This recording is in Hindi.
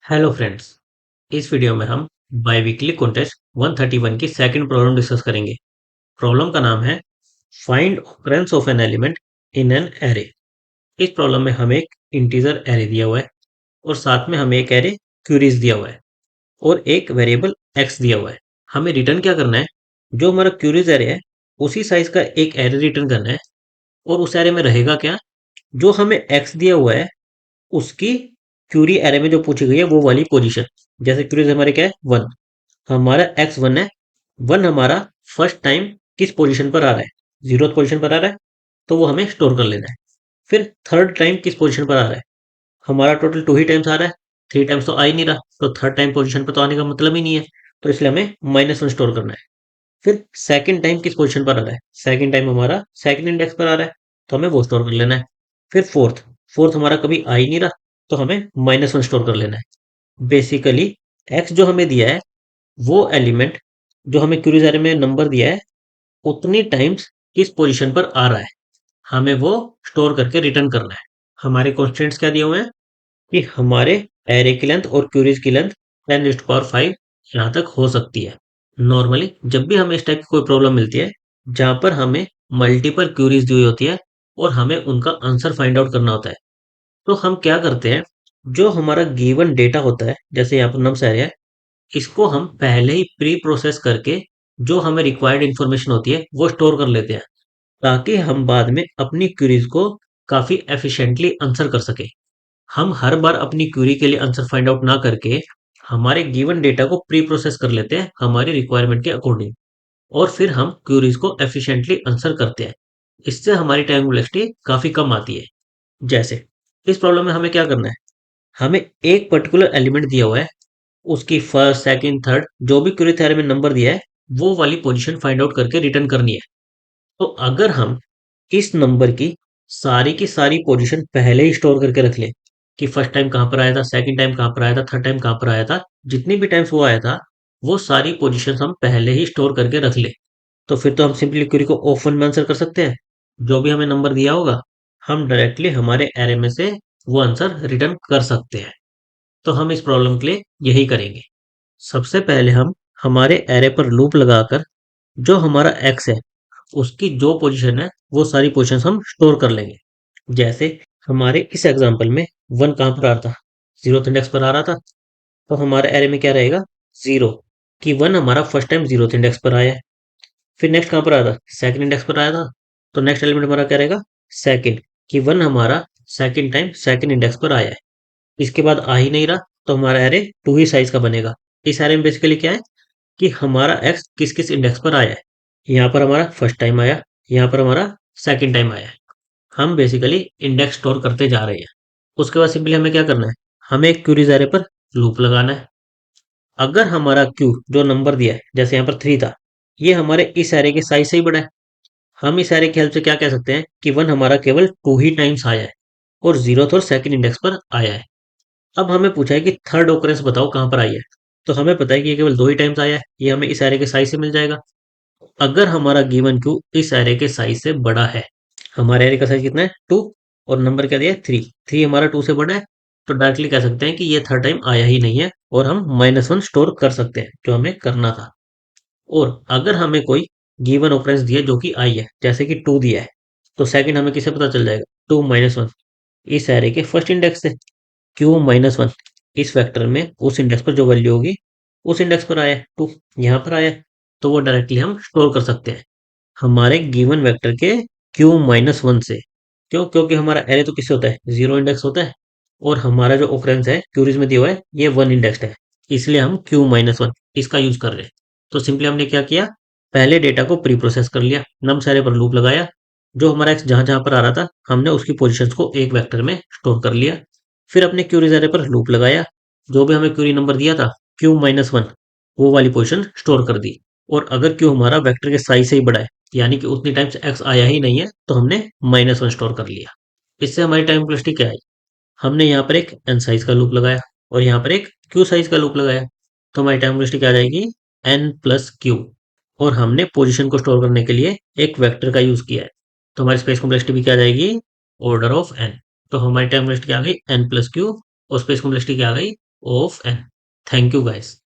Hello friends. इस वीडियो में हम बाईवीकली कॉन्टेस्ट 131 की सेकंड प्रॉब्लम डिस्कस करेंगे। प्रॉब्लम का नाम है find occurrence of an element in an array. इस प्रॉब्लम में हमें एक इंटीजर एरे दिया हुआ है और साथ में हमें एक एरे क्यूरीज दिया हुआ है और एक वेरिएबल एक्स दिया हुआ है। हमें रिटर्न क्या करना है? जो हमारा क्यूरीज एरे है उसी साइज का एक एरे रिटर्न करना है। और उस एरे में रहेगा क्या? जो हमें एक्स दिया हुआ है उसकी क्यूरी एरे में जो पूछी गई है वो वाली पोजीशन। जैसे क्यूरीज हमारे क्या है? वन। हमारा एक्स वन है। वन हमारा फर्स्ट टाइम किस पोजीशन पर आ रहा है? जीरो पोजीशन पर आ रहा है, तो वो हमें स्टोर कर लेना है। फिर थर्ड टाइम किस पोजीशन पर आ रहा है? हमारा टोटल टू ही टाइम्स आ रहा है, थ्री टाइम्स तो आ ही नहीं रहा, तो थर्ड टाइम पोजीशन पर तो आने का मतलब ही नहीं है, तो इसलिए हमें माइनस वन स्टोर करना है। फिर सेकंड टाइम किस पोजीशन पर आ रहा है? सेकंड टाइम हमारा सेकंड इंडेक्स पर आ रहा है, तो हमें वो स्टोर कर लेना है। फिर फोर्थ, फोर्थ हमारा कभी आ ही नहीं रहा, तो हमें माइनस वन स्टोर कर लेना है। बेसिकली एक्स जो हमें दिया है वो एलिमेंट जो हमें क्यूरीज एरे में नंबर दिया है उतनी टाइम्स किस पोजीशन पर आ रहा है, हमें वो स्टोर करके रिटर्न करना है। हमारे कॉन्स्टेंट्स क्या दिए हुए हैं कि हमारे एरे की लेंथ और क्यूरीज की लेंथ 10⁵ यहाँ तक हो सकती है। नॉर्मली जब भी हमें इस टाइप की कोई प्रॉब्लम मिलती है जहां पर हमें मल्टीपल क्यूरीज दी हुई होती है और हमें उनका आंसर फाइंड आउट करना होता है, तो हम क्या करते हैं? जो हमारा गिवन डेटा होता है, जैसे यहाँ पर नम्स एरे है, इसको हम पहले ही प्री प्रोसेस करके जो हमें रिक्वायर्ड इंफॉर्मेशन होती है वो स्टोर कर लेते हैं, ताकि हम बाद में अपनी क्वेरीज को काफी एफिशिएंटली आंसर कर सके। हम हर बार अपनी क्वेरी के लिए आंसर फाइंड आउट ना करके हमारे गिवन डेटा को प्री प्रोसेस कर लेते हैं हमारी रिक्वायरमेंट के अकॉर्डिंग, और फिर हम क्वेरीज को एफिशिएंटली आंसर करते हैं। इससे हमारी टाइम कॉम्प्लेक्सिटी काफी कम आती है। जैसे इस प्रॉब्लम में हमें क्या करना है? हमें एक पर्टिकुलर एलिमेंट दिया हुआ है, उसकी फर्स्ट सेकंड थर्ड जो भी क्वेरी थ्योरी में नंबर दिया है वो वाली पोजीशन फाइंड आउट करके रिटर्न करनी है। तो अगर हम इस नंबर की सारी पोजीशन पहले ही स्टोर करके रख लें कि फर्स्ट टाइम कहाँ पर आया था, सेकंड टाइम कहाँ पर आया था, थर्ड टाइम कहाँ पर आया था, जितनी भी टाइम्स वो आया था वो सारी पोजीशन हम पहले ही स्टोर करके रख ले, तो फिर तो हम सिंपली क्वेरी को ओपन में आंसर कर सकते हैं। जो भी हमें नंबर दिया होगा हम डायरेक्टली हमारे एरे में से वो आंसर रिटर्न कर सकते हैं। तो हम इस प्रॉब्लम के लिए यही करेंगे। सबसे पहले हम हमारे एरे पर लूप लगाकर जो हमारा एक्स है उसकी जो पोजीशन है वो सारी पोजीशंस हम स्टोर कर लेंगे। जैसे हमारे इस एग्जांपल में वन कहाँ पर आ रहा था? जीरो इंडेक्स पर आ रहा था, तो हमारे एरे में क्या रहेगा? जीरो। कि वन हमारा फर्स्ट टाइम जीरो इंडेक्स पर आया है। फिर नेक्स्ट कहाँ पर आया था? सेकंड इंडेक्स पर आया था, तो नेक्स्ट एलिमेंट हमारा क्या रहेगा? सेकंड। कि वन हमारा सेकंड टाइम सेकंड इंडेक्स पर आया है। इसके बाद आ ही नहीं रहा, तो हमारा एरे टू ही साइज का बनेगा। इस एरे में बेसिकली क्या है कि हमारा एक्स किस किस इंडेक्स पर आया है। यहाँ पर हमारा फर्स्ट टाइम आया, यहाँ पर हमारा सेकंड टाइम आया है। हम बेसिकली इंडेक्स स्टोर करते जा रहे हैं। उसके बाद सिंपली हमें क्या करना है? हमें एक क्यूरीज एरे पर लूप लगाना है। अगर हमारा क्यू जो नंबर दिया है, जैसे यहाँ पर थ्री था, ये हमारे इस एरे के साइज से ही बड़ा है, हम इस एरे की हेल्प से क्या कह सकते हैं कि वन हमारा केवल टू ही टाइम्स आया है और जीरो और सेकंड इंडेक्स पर आया है। अब हमें पूछा है कि थर्ड ओकरेंस बताओ कहाँ पर आई है, तो हमें पता है कि ये केवल दो ही टाइम्स आया है, ये हमें इस एरे के साइज से मिल जाएगा। अगर हमारा गिवन क्यू इस एरे के साइज से बड़ा है, हमारे एरे का साइज कितना है? टू, और नंबर क्या दिया है? थ्री। थ्री हमारा टू से बड़ा है, तो डायरेक्टली कह सकते हैं कि ये थर्ड टाइम आया ही नहीं है और हम माइनस वन स्टोर कर सकते हैं जो हमें करना था। और अगर हमें कोई गिवन ऑकरेंस दिया जो कि आई है, जैसे कि टू दिया है, तो सेकंड हमें किसे पता चल जाएगा? टू माइनस वन, इस एरे के फर्स्ट इंडेक्स से। क्यू माइनस वन इस वेक्टर में उस इंडेक्स पर जो वैल्यू होगी उस इंडेक्स पर आया है, टू यहाँ पर आया है, तो वो डायरेक्टली हम स्टोर कर सकते हैं हमारे गिवन वेक्टर के क्यू माइनस वन से। क्यों? क्योंकि हमारा एरे तो किससे होता है? जीरो इंडेक्स होता है, और हमारा जो ओकरेंस है क्यूरीज में दिया हुआ है ये वन इंडेक्स्ड है, इसलिए हम क्यू माइनस वन इसका यूज कर रहे हैं। तो सिंपली हमने क्या किया? पहले डेटा को प्री प्रोसेस कर लिया, नम्स एरे पर लूप लगाया, जो हमारा एक्स जहां जहां पर आ रहा था हमने उसकी पोजीशंस को एक वेक्टर में स्टोर कर लिया। फिर अपने क्यूरीज एरे पर लूप लगाया, जो भी हमें क्यूरी नंबर दिया था क्यू माइनस वन, वो वाली पोजीशन स्टोर कर दी। और अगर क्यू हमारा वेक्टर के साइज से ही बड़ा है, यानी कि उतनी टाइम्स एक्स आया ही नहीं है, तो हमने माइनस वन स्टोर कर लिया। इससे हमारी टाइम कॉम्प्लेक्सिटी क्या है? हमने यहाँ पर एक एन साइज का लूप लगाया और यहाँ पर एक क्यू साइज का लूप लगाया, तो हमारी टाइम कॉम्प्लेक्सिटी क्या आ जाएगी? N plus Q. और हमने पोजीशन को स्टोर करने के लिए एक वेक्टर का यूज किया है, तो हमारी स्पेस कॉम्प्लेक्सिटी भी क्या आ जाएगी? Order of N. तो हमारी टाइम कॉम्प्लेक्सिटी क्या आ गई? एन प्लस क्यू, और स्पेस कॉम्प्लेक्सिटी क्या आ गई? of n. Thank you guys.